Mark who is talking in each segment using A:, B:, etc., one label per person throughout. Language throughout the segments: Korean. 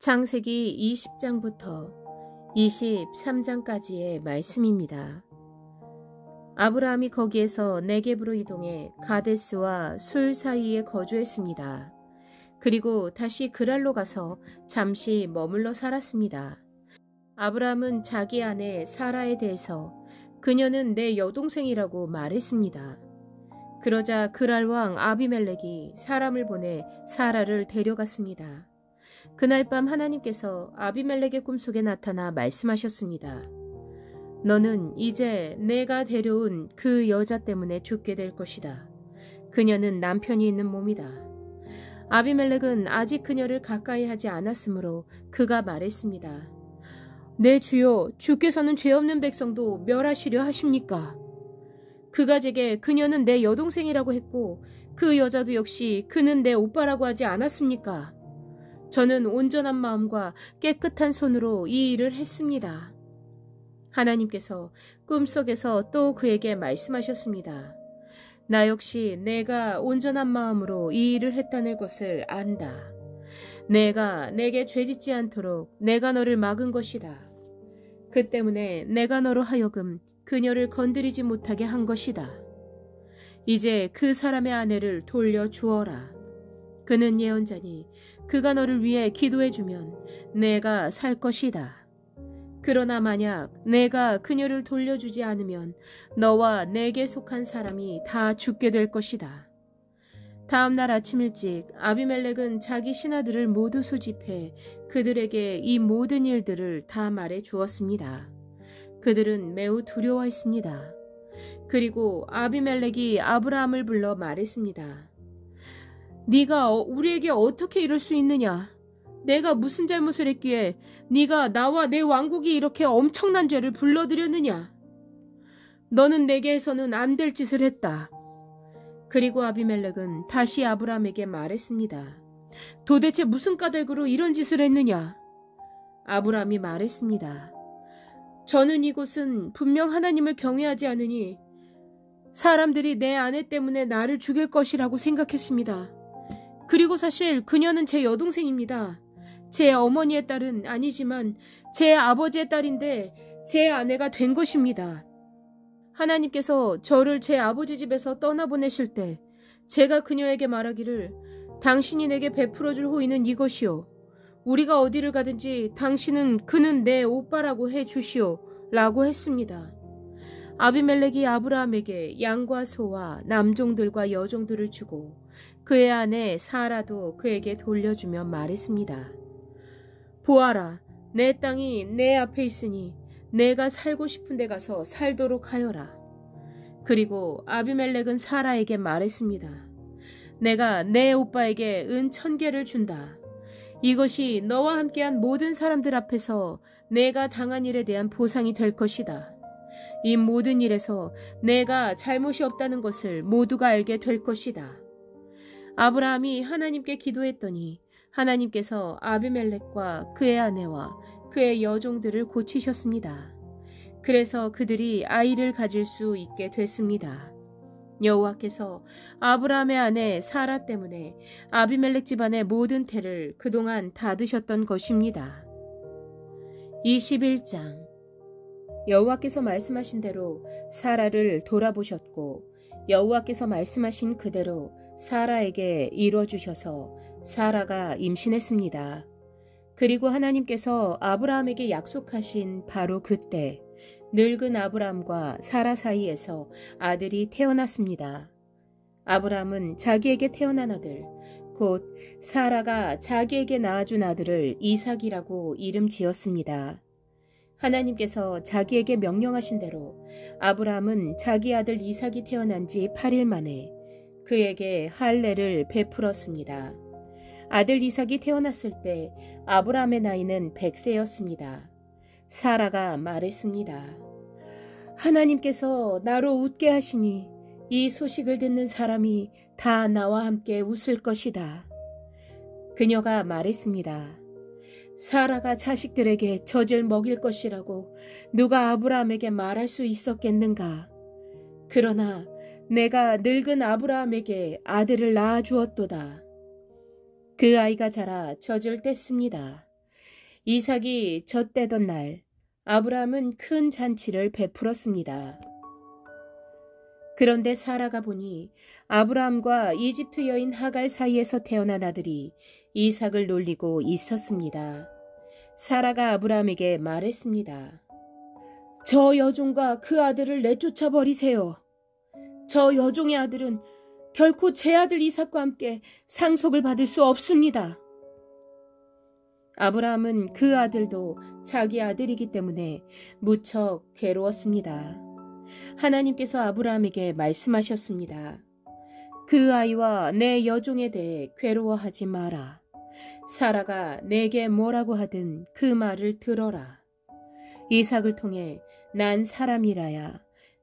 A: 창세기 20장부터 23장까지의 말씀입니다. 아브라함이 거기에서 네겝으로 이동해 가데스와 술 사이에 거주했습니다. 그리고 다시 그랄로 가서 잠시 머물러 살았습니다. 아브라함은 자기 아내 사라에 대해서 그녀는 내 여동생이라고 말했습니다. 그러자 그랄 왕 아비멜렉이 사람을 보내 사라를 데려갔습니다. 그날 밤 하나님께서 아비멜렉의 꿈속에 나타나 말씀하셨습니다. 너는 이제 내가 데려온 그 여자 때문에 죽게 될 것이다. 그녀는 남편이 있는 몸이다. 아비멜렉은 아직 그녀를 가까이 하지 않았으므로 그가 말했습니다. 내 주여, 주께서는 죄 없는 백성도 멸하시려 하십니까? 그가 제게 그녀는 내 여동생이라고 했고 그 여자도 역시 그는 내 오빠라고 하지 않았습니까? 저는 온전한 마음과 깨끗한 손으로 이 일을 했습니다. 하나님께서 꿈속에서 또 그에게 말씀하셨습니다. 나 역시 내가 온전한 마음으로 이 일을 했다는 것을 안다. 내가 내게 죄짓지 않도록 내가 너를 막은 것이다. 그 때문에 내가 너로 하여금 그녀를 건드리지 못하게 한 것이다. 이제 그 사람의 아내를 돌려주어라. 그는 예언자니 그가 너를 위해 기도해주면 내가 살 것이다. 그러나 만약 내가 그녀를 돌려주지 않으면 너와 내게 속한 사람이 다 죽게 될 것이다. 다음 날 아침 일찍 아비멜렉은 자기 신하들을 모두 소집해 그들에게 이 모든 일들을 다 말해 주었습니다. 그들은 매우 두려워했습니다. 그리고 아비멜렉이 아브라함을 불러 말했습니다. 네가 우리에게 어떻게 이럴 수 있느냐? 내가 무슨 잘못을 했기에 네가 나와 내 왕국이 이렇게 엄청난 죄를 불러들였느냐? 너는 내게 해서는 안 될 짓을 했다. 그리고 아비멜렉은 다시 아브라함에게 말했습니다. 도대체 무슨 까닭으로 이런 짓을 했느냐? 아브라함이 말했습니다. 저는 이곳은 분명 하나님을 경외하지 않으니 사람들이 내 아내 때문에 나를 죽일 것이라고 생각했습니다. 그리고 사실 그녀는 제 여동생입니다. 제 어머니의 딸은 아니지만 제 아버지의 딸인데 제 아내가 된 것입니다. 하나님께서 저를 제 아버지 집에서 떠나보내실 때 제가 그녀에게 말하기를 당신이 내게 베풀어줄 호의는 이것이요. 우리가 어디를 가든지 당신은 그는 내 오빠라고 해주시오 라고 했습니다. 아비멜렉이 아브라함에게 양과 소와 남종들과 여종들을 주고 그의 아내 사라도 그에게 돌려주며 말했습니다. 보아라, 내 땅이 내 앞에 있으니 내가 살고 싶은 데 가서 살도록 하여라. 그리고 아비멜렉은 사라에게 말했습니다. 내가 내 오빠에게 은 1000개를 준다. 이것이 너와 함께한 모든 사람들 앞에서 내가 당한 일에 대한 보상이 될 것이다. 이 모든 일에서 내가 잘못이 없다는 것을 모두가 알게 될 것이다. 아브라함이 하나님께 기도했더니 하나님께서 아비멜렉과 그의 아내와 그의 여종들을 고치셨습니다. 그래서 그들이 아이를 가질 수 있게 됐습니다. 여호와께서 아브라함의 아내 사라 때문에 아비멜렉 집안의 모든 태를 그동안 닫으셨던 것입니다. 21장 여호와께서 말씀하신 대로 사라를 돌아보셨고 여호와께서 말씀하신 그대로 사라에게 이뤄주셔서 사라가 임신했습니다. 그리고 하나님께서 아브라함에게 약속하신 바로 그때 늙은 아브라함과 사라 사이에서 아들이 태어났습니다. 아브라함은 자기에게 태어난 아들, 곧 사라가 자기에게 낳아준 아들을 이삭이라고 이름 지었습니다. 하나님께서 자기에게 명령하신 대로 아브라함은 자기 아들 이삭이 태어난 지 8일 만에 그에게 할례를 베풀었습니다. 아들 이삭이 태어났을 때 아브라함의 나이는 100세였습니다. 사라가 말했습니다. 하나님께서 나로 웃게 하시니 이 소식을 듣는 사람이 다 나와 함께 웃을 것이다. 그녀가 말했습니다. 사라가 자식들에게 젖을 먹일 것이라고 누가 아브라함에게 말할 수 있었겠는가? 그러나 내가 늙은 아브라함에게 아들을 낳아 주었도다. 그 아이가 자라 젖을 뗐습니다. 이삭이 젖되던 날 아브라함은 큰 잔치를 베풀었습니다. 그런데 사라가 보니 아브라함과 이집트 여인 하갈 사이에서 태어난 아들이 이삭을 놀리고 있었습니다. 사라가 아브라함에게 말했습니다. 저 여종과 그 아들을 내쫓아 버리세요. 저 여종의 아들은 결코 제 아들 이삭과 함께 상속을 받을 수 없습니다. 아브라함은 그 아들도 자기 아들이기 때문에 무척 괴로웠습니다. 하나님께서 아브라함에게 말씀하셨습니다. 그 아이와 내 여종에 대해 괴로워하지 마라. 사라가 내게 뭐라고 하든 그 말을 들어라. 이삭을 통해 난 사람이라야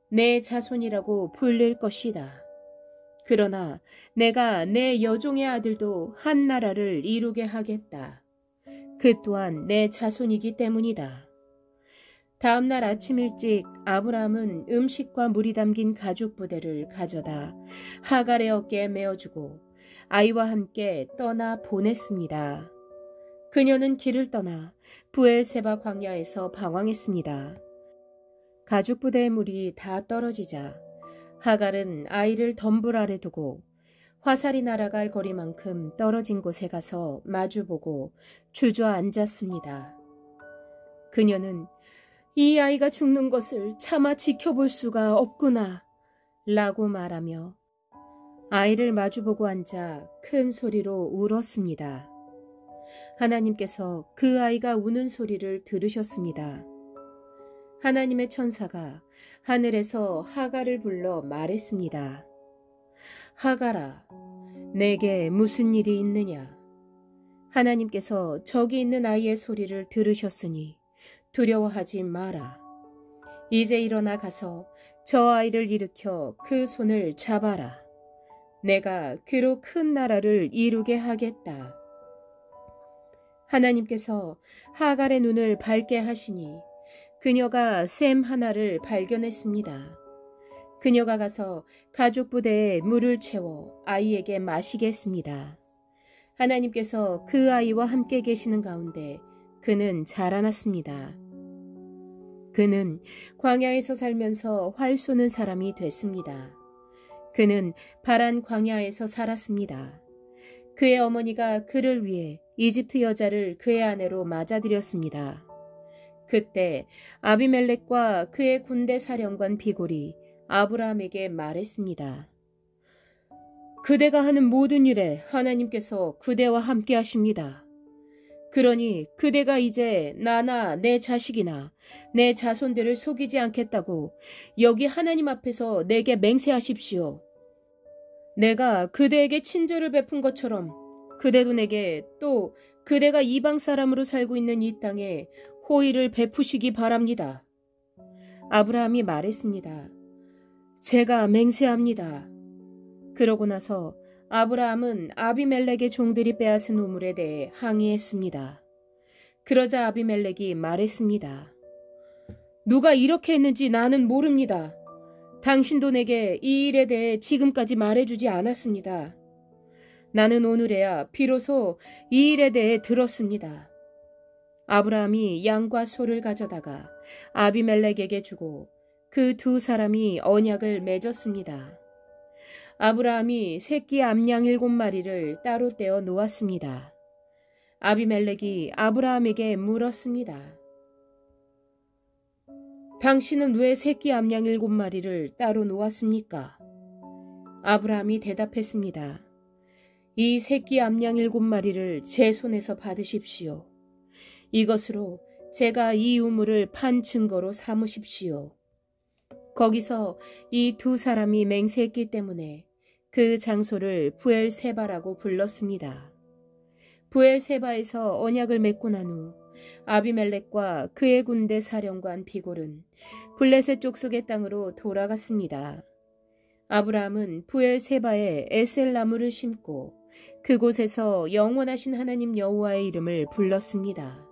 A: 내 자손이라고 불릴 것이다. 그러나 내가 내 여종의 아들도 한 나라를 이루게 하겠다. 그 또한 내 자손이기 때문이다. 다음 날 아침 일찍 아브라함은 음식과 물이 담긴 가죽 부대를 가져다 하갈의 어깨에 메어주고 아이와 함께 떠나 보냈습니다. 그녀는 길을 떠나 브엘세바 광야에서 방황했습니다. 가죽 부대의 물이 다 떨어지자 하갈은 아이를 덤불 아래 두고 화살이 날아갈 거리만큼 떨어진 곳에 가서 마주보고 주저앉았습니다. 그녀는 이 아이가 죽는 것을 차마 지켜볼 수가 없구나 라고 말하며 아이를 마주보고 앉아 큰 소리로 울었습니다. 하나님께서 그 아이가 우는 소리를 들으셨습니다. 하나님의 천사가 하늘에서 하갈을 불러 말했습니다. 하갈아, 내게 무슨 일이 있느냐? 하나님께서 저기 있는 아이의 소리를 들으셨으니 두려워하지 마라. 이제 일어나 가서 저 아이를 일으켜 그 손을 잡아라. 내가 그로 큰 나라를 이루게 하겠다. 하나님께서 하갈의 눈을 밝게 하시니 그녀가 샘 하나를 발견했습니다. 그녀가 가서 가죽 부대에 물을 채워 아이에게 마시게 했습니다. 하나님께서 그 아이와 함께 계시는 가운데 그는 자라났습니다. 그는 광야에서 살면서 활 쏘는 사람이 됐습니다. 그는 파란 광야에서 살았습니다. 그의 어머니가 그를 위해 이집트 여자를 그의 아내로 맞아들였습니다. 그때 아비멜렉과 그의 군대 사령관 비골이 아브라함에게 말했습니다. 그대가 하는 모든 일에 하나님께서 그대와 함께 하십니다. 그러니 그대가 이제 나나 내 자식이나 내 자손들을 속이지 않겠다고 여기 하나님 앞에서 내게 맹세하십시오. 내가 그대에게 친절을 베푼 것처럼 그대도 내게 또 그대가 이방 사람으로 살고 있는 이 땅에 호의를 베푸시기 바랍니다. 아브라함이 말했습니다. 제가 맹세합니다. 그러고 나서 아브라함은 아비멜렉의 종들이 빼앗은 우물에 대해 항의했습니다. 그러자 아비멜렉이 말했습니다. 누가 이렇게 했는지 나는 모릅니다. 당신도 내게 이 일에 대해 지금까지 말해주지 않았습니다. 나는 오늘에야 비로소 이 일에 대해 들었습니다. 아브라함이 양과 소를 가져다가 아비멜렉에게 주고 그 두 사람이 언약을 맺었습니다. 아브라함이 새끼 암양 7마리를 따로 떼어 놓았습니다. 아비멜렉이 아브라함에게 물었습니다. 당신은 왜 새끼 암양 7마리를 따로 놓았습니까? 아브라함이 대답했습니다. 이 새끼 암양 7마리를 제 손에서 받으십시오. 이것으로 제가 이 우물을 판 증거로 삼으십시오. 거기서 이 두 사람이 맹세했기 때문에 그 장소를 브엘세바라고 불렀습니다. 브엘세바에서 언약을 맺고 난 후 아비멜렉과 그의 군대 사령관 비골은 블레셋 족속의 땅으로 돌아갔습니다. 아브라함은 브엘세바에 에셀 나무를 심고 그곳에서 영원하신 하나님 여호와의 이름을 불렀습니다.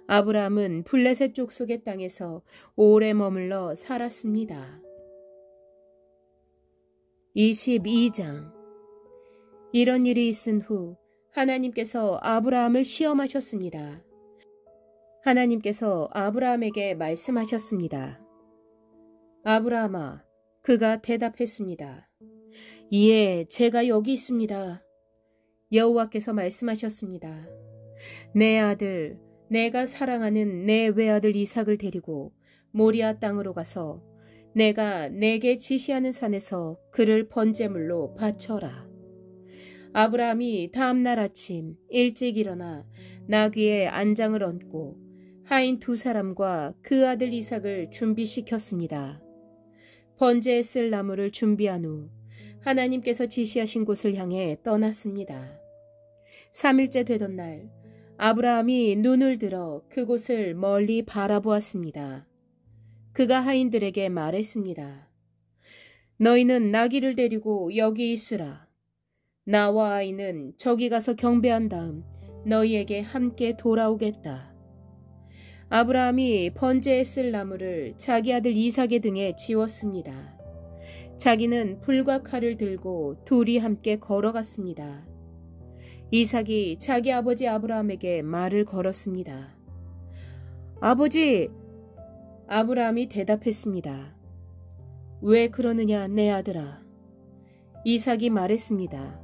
A: 아브라함은 블레셋 족속의 땅에서 오래 머물러 살았습니다. 22장. 이런 일이 있은 후 하나님께서 아브라함을 시험하셨습니다. 하나님께서 아브라함에게 말씀하셨습니다. 아브라함아, 그가 대답했습니다. 예, 제가 여기 있습니다. 여호와께서 말씀하셨습니다. 내 아들, 내가 사랑하는 내 외아들 이삭을 데리고 모리아 땅으로 가서 내가 내게 지시하는 산에서 그를 번제물로 바쳐라. 아브라함이 다음날 아침 일찍 일어나 나귀에 안장을 얹고 하인 두 사람과 그 아들 이삭을 준비시켰습니다. 번제에 쓸 나무를 준비한 후 하나님께서 지시하신 곳을 향해 떠났습니다. 3일째 되던 날 아브라함이 눈을 들어 그곳을 멀리 바라보았습니다. 그가 하인들에게 말했습니다. 너희는 나귀를 데리고 여기 있으라. 나와 아이는 저기 가서 경배한 다음 너희에게 함께 돌아오겠다. 아브라함이 번제에 쓸 나무를 자기 아들 이삭의 등에 지웠습니다. 자기는 불과 칼을 들고 둘이 함께 걸어갔습니다. 이삭이 자기 아버지 아브라함에게 말을 걸었습니다. 아버지! 아브라함이 대답했습니다. 왜 그러느냐 내 아들아. 이삭이 말했습니다.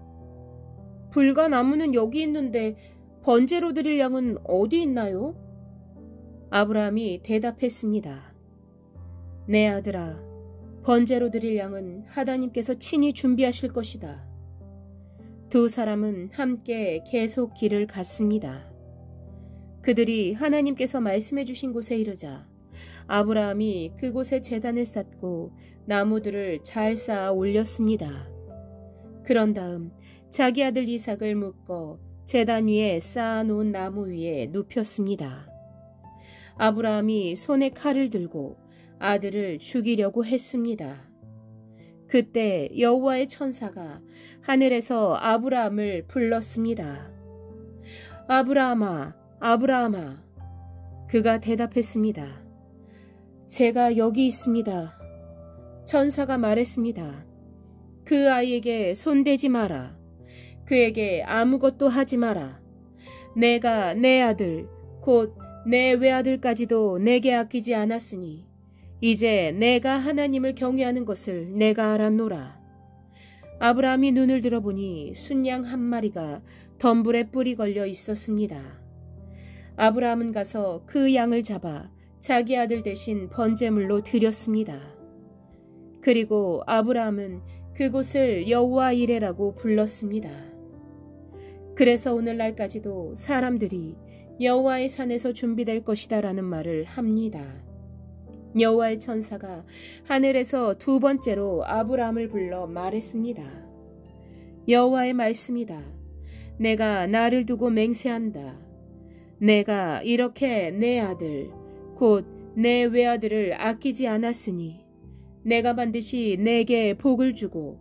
A: 불과 나무는 여기 있는데 번제로 드릴 양은 어디 있나요? 아브라함이 대답했습니다. 내 아들아, 번제로 드릴 양은 하나님께서 친히 준비하실 것이다. 두 사람은 함께 계속 길을 갔습니다. 그들이 하나님께서 말씀해 주신 곳에 이르자 아브라함이 그곳에 제단을 쌓고 나무들을 잘 쌓아 올렸습니다. 그런 다음 자기 아들 이삭을 묶어 제단 위에 쌓아놓은 나무 위에 눕혔습니다. 아브라함이 손에 칼을 들고 아들을 죽이려고 했습니다. 그때 여호와의 천사가 하늘에서 아브라함을 불렀습니다. 아브라함아, 아브라함아. 그가 대답했습니다. 제가 여기 있습니다. 천사가 말했습니다. 그 아이에게 손대지 마라. 그에게 아무것도 하지 마라. 내가 내 아들, 곧 내 외아들까지도 내게 아끼지 않았으니 이제 내가 하나님을 경외하는 것을 내가 알았노라. 아브라함이 눈을 들어보니 순양 한 마리가 덤불에 뿔이 걸려 있었습니다. 아브라함은 가서 그 양을 잡아 자기 아들 대신 번제물로 드렸습니다. 그리고 아브라함은 그곳을 여호와 이레라고 불렀습니다. 그래서 오늘날까지도 사람들이 여호와의 산에서 준비될 것이다 라는 말을 합니다. 여호와의 천사가 하늘에서 두 번째로 아브라함을 불러 말했습니다. 여호와의 말씀이다. 내가 나를 두고 맹세한다. 내가 이렇게 내 아들 곧 내 외아들을 아끼지 않았으니 내가 반드시 내게 복을 주고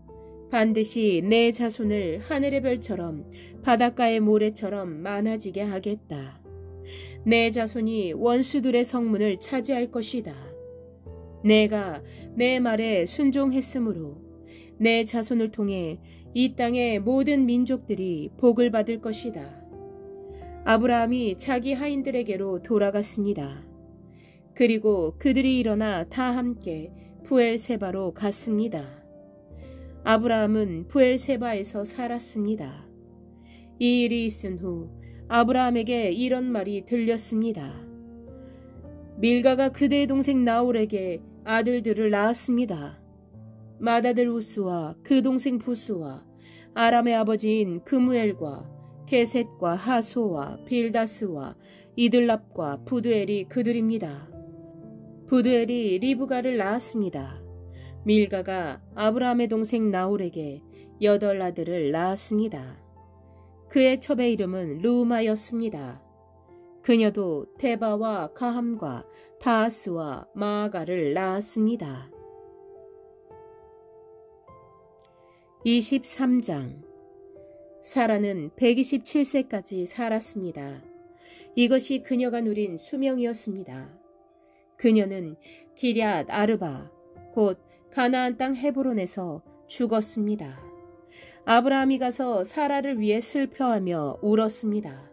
A: 반드시 내 자손을 하늘의 별처럼 바닷가의 모래처럼 많아지게 하겠다. 내 자손이 원수들의 성문을 차지할 것이다. 내가 내 말에 순종했으므로 내 자손을 통해 이 땅의 모든 민족들이 복을 받을 것이다. 아브라함이 자기 하인들에게로 돌아갔습니다. 그리고 그들이 일어나 다 함께 부엘세바로 갔습니다. 아브라함은 부엘세바에서 살았습니다. 이 일이 있은 후 아브라함에게 이런 말이 들렸습니다. 밀가가 그대의 동생 나홀에게 아들들을 낳았습니다. 맏아들 우스와 그 동생 부스와 아람의 아버지인 그무엘과 게셋과 하소와 빌다스와 이들랍과 부드엘이 그들입니다. 부드엘이 리브가를 낳았습니다. 밀가가 아브라함의 동생 나홀에게 8 아들을 낳았습니다. 그의 첩의 이름은 르우마였습니다. 그녀도 테바와 가함과 다하스와 마아가를 낳았습니다. 23장. 사라는 127세까지 살았습니다. 이것이 그녀가 누린 수명이었습니다. 그녀는 기럇 아르바 곧 가나안 땅 헤브론에서 죽었습니다. 아브라함이 가서 사라를 위해 슬퍼하며 울었습니다.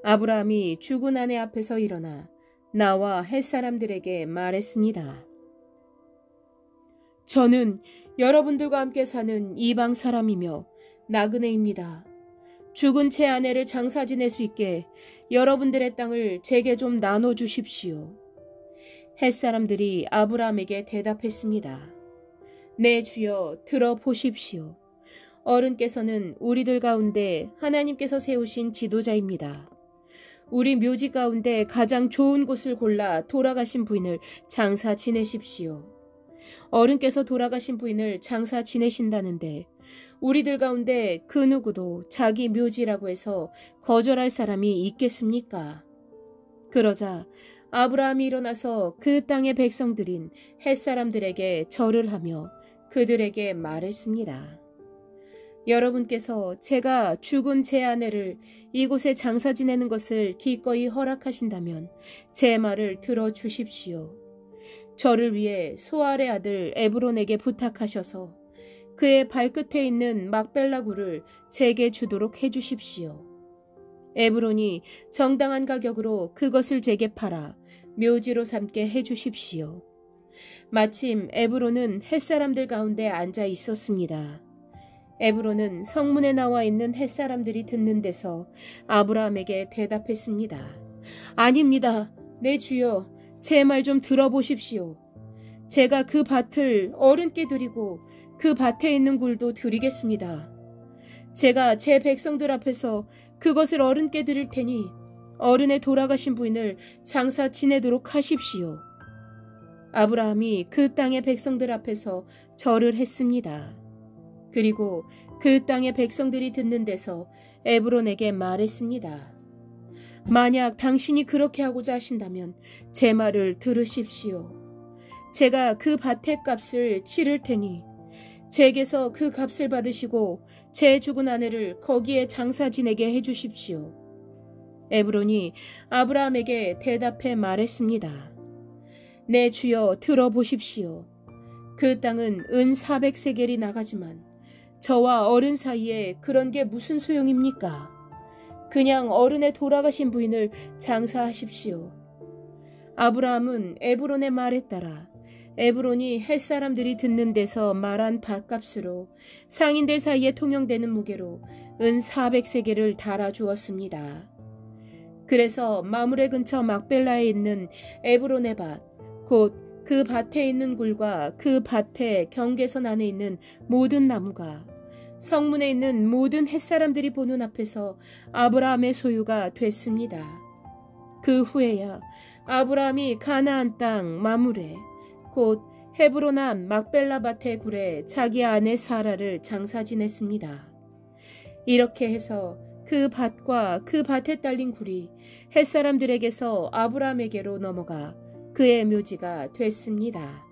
A: 아브라함이 죽은 아내 앞에서 일어나 나와 햇사람들에게 말했습니다. 저는 여러분들과 함께 사는 이방 사람이며 나그네입니다. 죽은 제 아내를 장사 지낼 수 있게 여러분들의 땅을 제게 좀 나눠주십시오. 햇사람들이 아브라함에게 대답했습니다. 네, 주여, 들어보십시오. 어른께서는 우리들 가운데 하나님께서 세우신 지도자입니다. 우리 묘지 가운데 가장 좋은 곳을 골라 돌아가신 부인을 장사 지내십시오. 어른께서 돌아가신 부인을 장사 지내신다는데 우리들 가운데 그 누구도 자기 묘지라고 해서 거절할 사람이 있겠습니까? 그러자 아브라함이 일어나서 그 땅의 백성들인 햇사람들에게 절을 하며 그들에게 말했습니다. 여러분께서 제가 죽은 제 아내를 이곳에 장사 지내는 것을 기꺼이 허락하신다면 제 말을 들어주십시오. 저를 위해 소알의 아들 에브론에게 부탁하셔서 그의 발끝에 있는 막벨라 굴을 제게 주도록 해주십시오. 에브론이 정당한 가격으로 그것을 제게 팔아 묘지로 삼게 해주십시오. 마침 에브론은 햇사람들 가운데 앉아 있었습니다. 에브론은 성문에 나와 있는 햇사람들이 듣는 데서 아브라함에게 대답했습니다. 아닙니다. 내 주여, 제 말 좀 들어보십시오. 제가 그 밭을 어른께 드리고 그 밭에 있는 굴도 드리겠습니다. 제가 제 백성들 앞에서 그것을 어른께 드릴 테니 어른의 돌아가신 부인을 장사 지내도록 하십시오. 아브라함이 그 땅의 백성들 앞에서 절을 했습니다. 그리고 그 땅의 백성들이 듣는 데서 에브론에게 말했습니다. 만약 당신이 그렇게 하고자 하신다면 제 말을 들으십시오. 제가 그 밭의 값을 치를 테니 제게서 그 값을 받으시고 제 죽은 아내를 거기에 장사 지내게 해주십시오. 에브론이 아브라함에게 대답해 말했습니다. 내 주여, 들어보십시오. 그 땅은 은 400세겔이 나가지만 저와 어른 사이에 그런 게 무슨 소용입니까? 그냥 어른의 돌아가신 부인을 장사하십시오. 아브라함은 에브론의 말에 따라 에브론이 햇사람들이 듣는 데서 말한 밭값으로 상인들 사이에 통용되는 무게로 은 400세겔을 달아주었습니다. 그래서 마므레 근처 막벨라에 있는 에브론의 밭, 곧 그 밭에 있는 굴과 그 밭의 경계선 안에 있는 모든 나무가 성문에 있는 모든 햇사람들이 보는 앞에서 아브라함의 소유가 됐습니다. 그 후에야 아브라함이 가나안 땅 마므레, 곧 헤브론 앞 막벨라 밭의 굴에 자기 아내 사라를 장사 지냈습니다. 이렇게 해서 그 밭과 그 밭에 딸린 굴이 햇사람들에게서 아브라함에게로 넘어가 그의 묘지가 됐습니다.